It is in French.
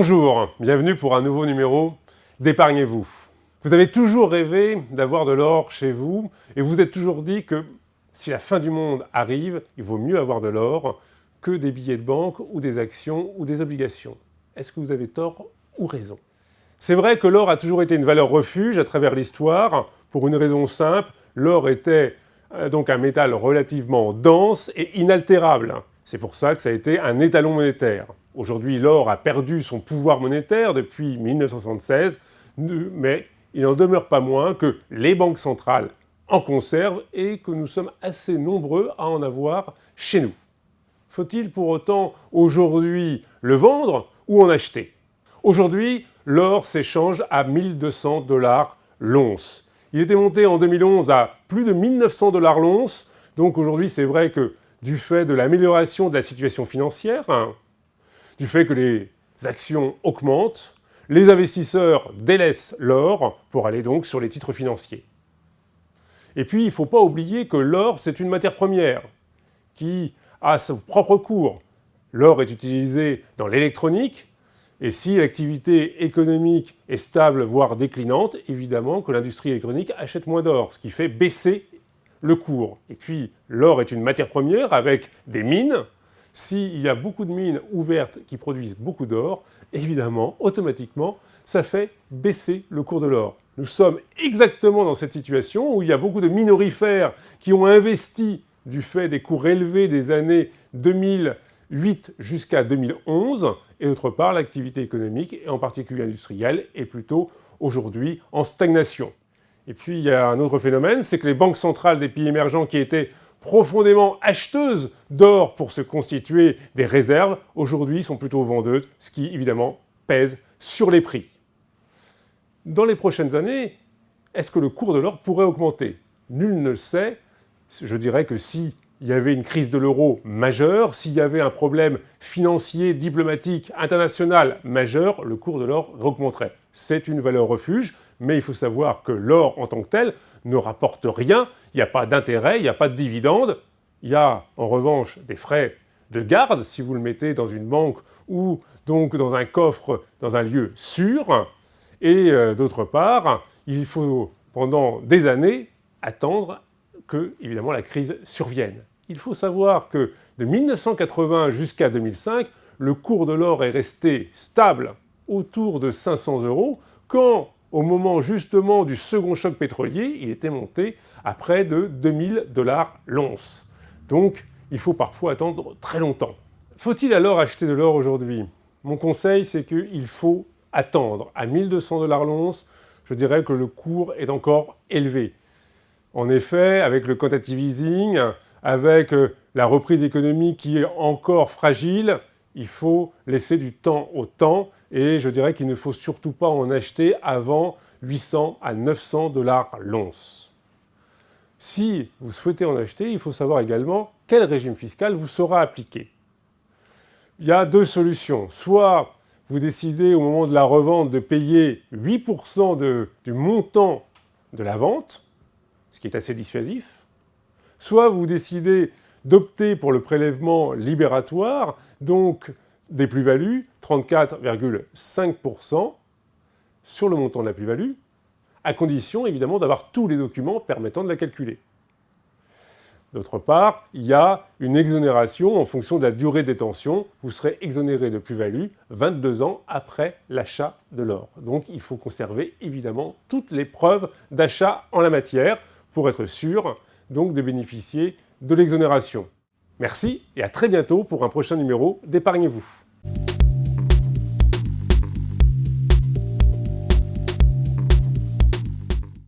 Bonjour, bienvenue pour un nouveau numéro d'Épargnez-vous. Vous avez toujours rêvé d'avoir de l'or chez vous et vous vous êtes toujours dit que si la fin du monde arrive, il vaut mieux avoir de l'or que des billets de banque ou des actions ou des obligations. Est-ce que vous avez tort ou raison? C'est vrai que l'or a toujours été une valeur refuge à travers l'histoire pour une raison simple, l'or était donc un métal relativement dense et inaltérable. C'est pour ça que ça a été un étalon monétaire. Aujourd'hui, l'or a perdu son pouvoir monétaire depuis 1976, mais il n'en demeure pas moins que les banques centrales en conservent et que nous sommes assez nombreux à en avoir chez nous. Faut-il pour autant aujourd'hui le vendre ou en acheter? Aujourd'hui, l'or s'échange à 1200 $ l'once. Il était monté en 2011 à plus de 1900 $ l'once, donc aujourd'hui c'est vrai que du fait de l'amélioration de la situation financière, du fait que les actions augmentent, les investisseurs délaissent l'or pour aller donc sur les titres financiers. Et puis il ne faut pas oublier que l'or c'est une matière première qui a son propre cours. L'or est utilisé dans l'électronique, et si l'activité économique est stable, voire déclinante, évidemment que l'industrie électronique achète moins d'or, ce qui fait baisser le cours. Et puis, l'or est une matière première avec des mines. S'il y a beaucoup de mines ouvertes qui produisent beaucoup d'or, évidemment, automatiquement, ça fait baisser le cours de l'or. Nous sommes exactement dans cette situation où il y a beaucoup de minorifères qui ont investi du fait des cours élevés des années 2008 jusqu'à 2011, et d'autre part, l'activité économique, et en particulier industrielle, est plutôt aujourd'hui en stagnation. Et puis il y a un autre phénomène, c'est que les banques centrales des pays émergents qui étaient profondément acheteuses d'or pour se constituer des réserves, aujourd'hui sont plutôt vendeuses, ce qui évidemment pèse sur les prix. Dans les prochaines années, est-ce que le cours de l'or pourrait augmenter? Nul ne le sait. Je dirais que s'il y avait une crise de l'euro majeure, s'il y avait un problème financier, diplomatique, international majeur, le cours de l'or augmenterait. C'est une valeur refuge, mais il faut savoir que l'or en tant que tel ne rapporte rien, il n'y a pas d'intérêt, il n'y a pas de dividende, il y a en revanche des frais de garde si vous le mettez dans une banque ou donc dans un coffre dans un lieu sûr, et d'autre part, il faut pendant des années attendre que, évidemment, la crise survienne. Il faut savoir que de 1980 jusqu'à 2005, le cours de l'or est resté stable autour de 500 €, quand, au moment justement du second choc pétrolier, il était monté à près de 2000 $ l'once. Donc, il faut parfois attendre très longtemps. Faut-il alors acheter de l'or aujourd'hui? Mon conseil, c'est qu'il faut attendre. À 1200 $ l'once, je dirais que le cours est encore élevé. En effet, avec le quantitative easing, avec la reprise économique qui est encore fragile, il faut laisser du temps au temps et je dirais qu'il ne faut surtout pas en acheter avant 800 à 900 $ l'once. Si vous souhaitez en acheter, il faut savoir également quel régime fiscal vous sera appliqué. Il y a deux solutions. Soit vous décidez au moment de la revente de payer 8% du montant de la vente, ce qui est assez dissuasif, soit vous décidez d'opter pour le prélèvement libératoire, donc des plus-values, 34,5% sur le montant de la plus-value, à condition évidemment d'avoir tous les documents permettant de la calculer. D'autre part, il y a une exonération en fonction de la durée de détention. Vous serez exonéré de plus-value 22 ans après l'achat de l'or. Donc il faut conserver évidemment toutes les preuves d'achat en la matière pour être sûr donc de bénéficier de l'exonération. Merci et à très bientôt pour un prochain numéro d'Épargnez-vous.